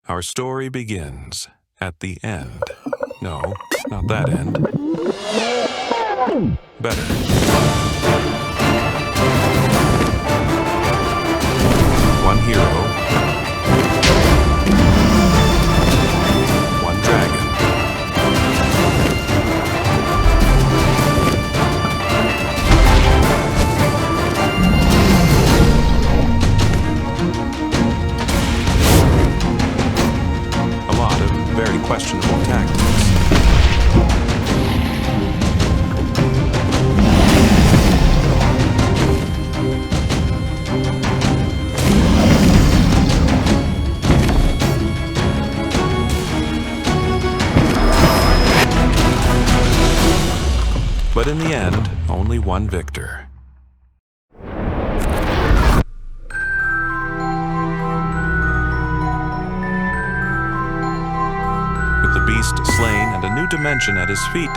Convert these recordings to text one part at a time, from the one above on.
Our story begins at the end. No, not that end. Better. One hero. One dragon. A lot of very questionable tactics. But in the end, only one victor. With the beast slain and a new dimension at his feet,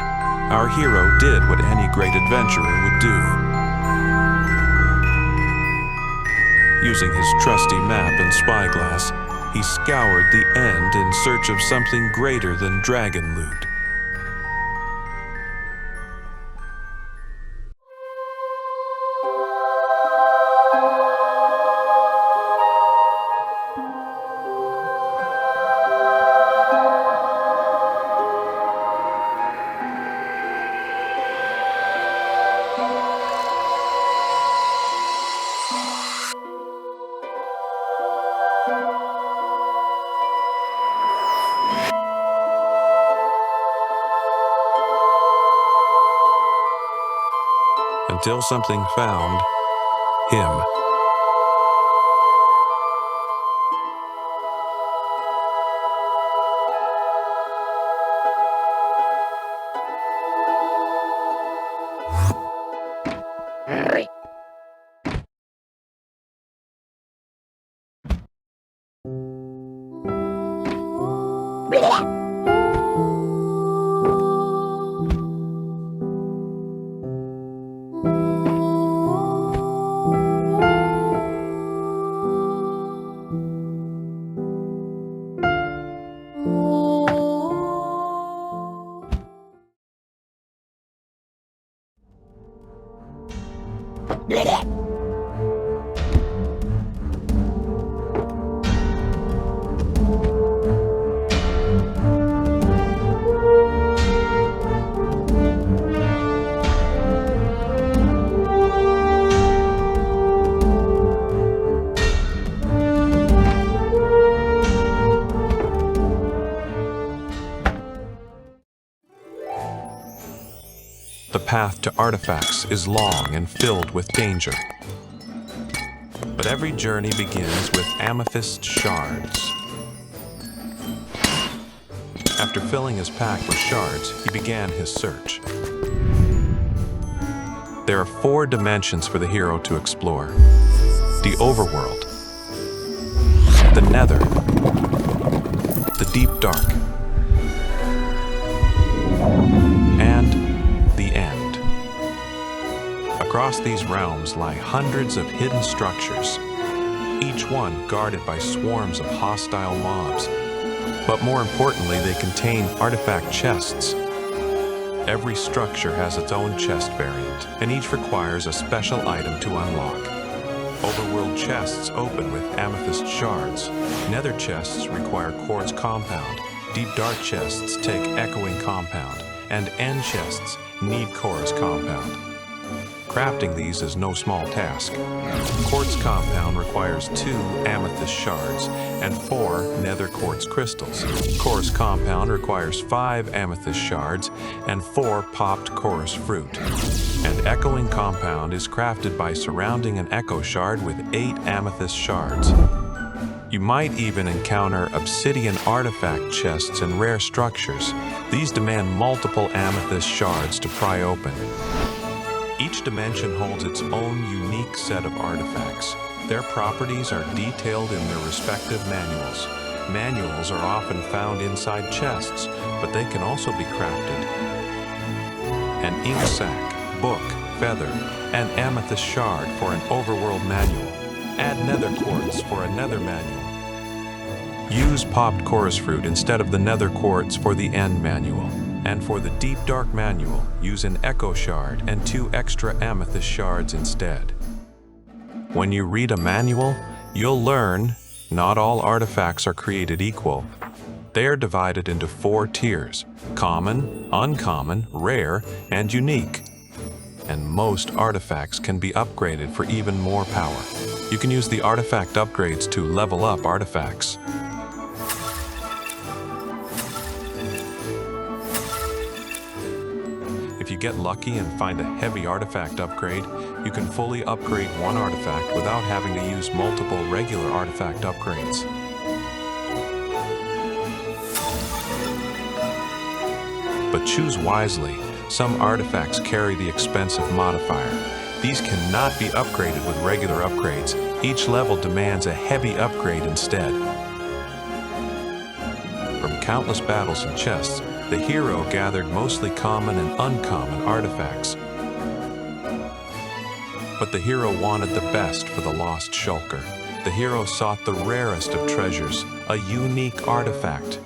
our hero did what any great adventurer would do. Using his trusty map and spyglass, he scoured the end in search of something greater than dragon loot. Until something found him. The path to artifacts is long and filled with danger. But every journey begins with amethyst shards. After filling his pack with shards, he began his search. There are 4 dimensions for the hero to explore: the Overworld, the Nether, the Deep Dark, and the End. Across these realms lie hundreds of hidden structures, each one guarded by swarms of hostile mobs. But more importantly, they contain artifact chests. Every structure has its own chest variant, and each requires a special item to unlock. Overworld chests open with amethyst shards. Nether chests require quartz compound. Deep Dark chests take echoing compound. And end chests need chorus compound. Crafting these is no small task. Quartz compound requires 2 amethyst shards and 4 nether quartz crystals. Chorus compound requires 5 amethyst shards and 4 popped chorus fruit. And echoing compound is crafted by surrounding an echo shard with 8 amethyst shards. You might even encounter obsidian artifact chests and rare structures. These demand multiple amethyst shards to pry open. Each dimension holds its own unique set of artifacts. Their properties are detailed in their respective manuals. Manuals are often found inside chests, but they can also be crafted. An ink sac, book, feather, and amethyst shard for an overworld manual. Add nether quartz for a nether manual. Use popped chorus fruit instead of the nether quartz for the end manual. And for the deep dark manual, use an echo shard and 2 extra amethyst shards instead. When you read a manual, you'll learn not all artifacts are created equal. They are divided into 4 tiers: common, uncommon, rare, and unique. And most artifacts can be upgraded for even more power. You can use the artifact upgrades to level up artifacts. If you get lucky and find a heavy artifact upgrade, you can fully upgrade one artifact without having to use multiple regular artifact upgrades. But choose wisely. Some artifacts carry the expensive modifier. These cannot be upgraded with regular upgrades. Each level demands a heavy upgrade instead. From countless battles and chests, the hero gathered mostly common and uncommon artifacts. But the hero wanted the best for the Lost Shulker. The hero sought the rarest of treasures, a unique artifact.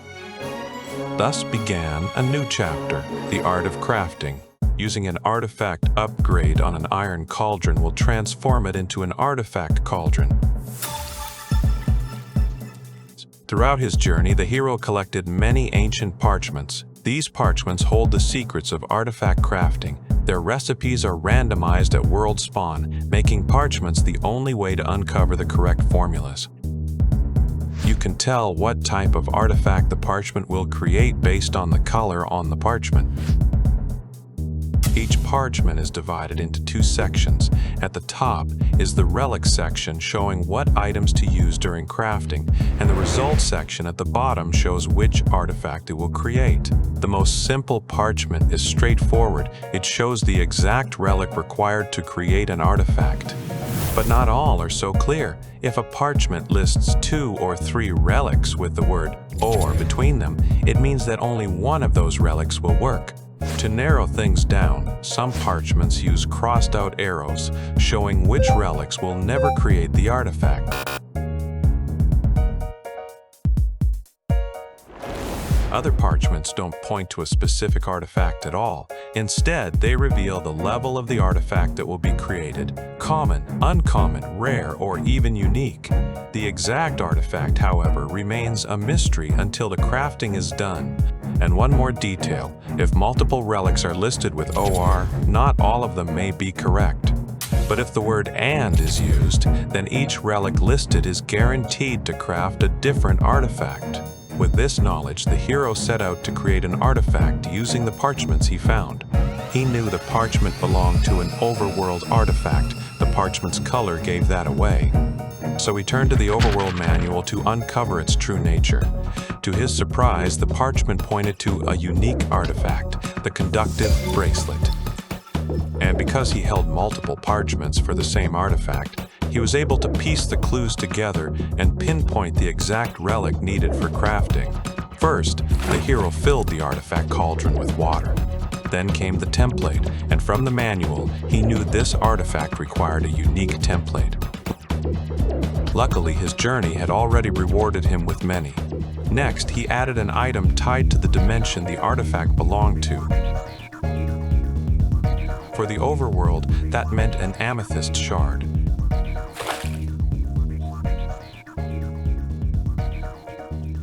Thus began a new chapter, the art of crafting. Using an artifact upgrade on an iron cauldron will transform it into an artifact cauldron. Throughout his journey, the hero collected many ancient parchments. These parchments hold the secrets of artifact crafting. Their recipes are randomized at world spawn, making parchments the only way to uncover the correct formulas. You can tell what type of artifact the parchment will create based on the color on the parchment. Each parchment is divided into 2 sections. At the top is the relic section showing what items to use during crafting, and the results section at the bottom shows which artifact it will create. The most simple parchment is straightforward. It shows the exact relic required to create an artifact. But not all are so clear. If a parchment lists 2 or 3 relics with the word "or" between them, it means that only one of those relics will work. To narrow things down, some parchments use crossed-out arrows, showing which relics will never create the artifact. Other parchments don't point to a specific artifact at all. Instead, they reveal the level of the artifact that will be created: common, uncommon, rare, or even unique. The exact artifact, however, remains a mystery until the crafting is done. And one more detail: if multiple relics are listed with OR, not all of them may be correct. But if the word "and" is used, then each relic listed is guaranteed to craft a different artifact. With this knowledge, the hero set out to create an artifact using the parchments he found. He knew the parchment belonged to an Overworld artifact. The parchment's color gave that away. So he turned to the Overworld manual to uncover its true nature. To his surprise, the parchment pointed to a unique artifact, the conductive bracelet. And because he held multiple parchments for the same artifact, he was able to piece the clues together and pinpoint the exact relic needed for crafting. First, the hero filled the artifact cauldron with water. Then came the template, and from the manual, he knew this artifact required a unique template. Luckily, his journey had already rewarded him with many. Next, he added an item tied to the dimension the artifact belonged to. For the Overworld, that meant an amethyst shard.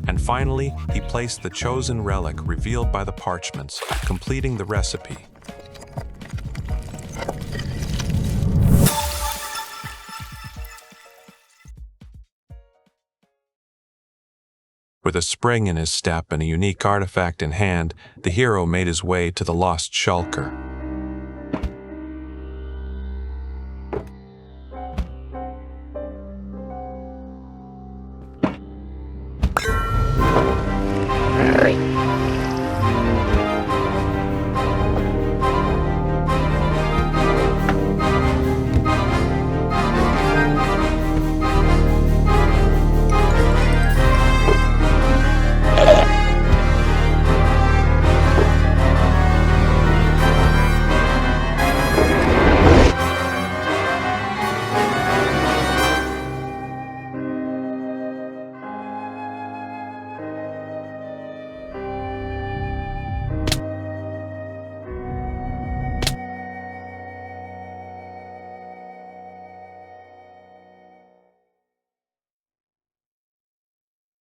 And finally, he placed the chosen relic revealed by the parchments, completing the recipe. With a spring in his step and a unique artifact in hand, the hero made his way to the Lost Shulker.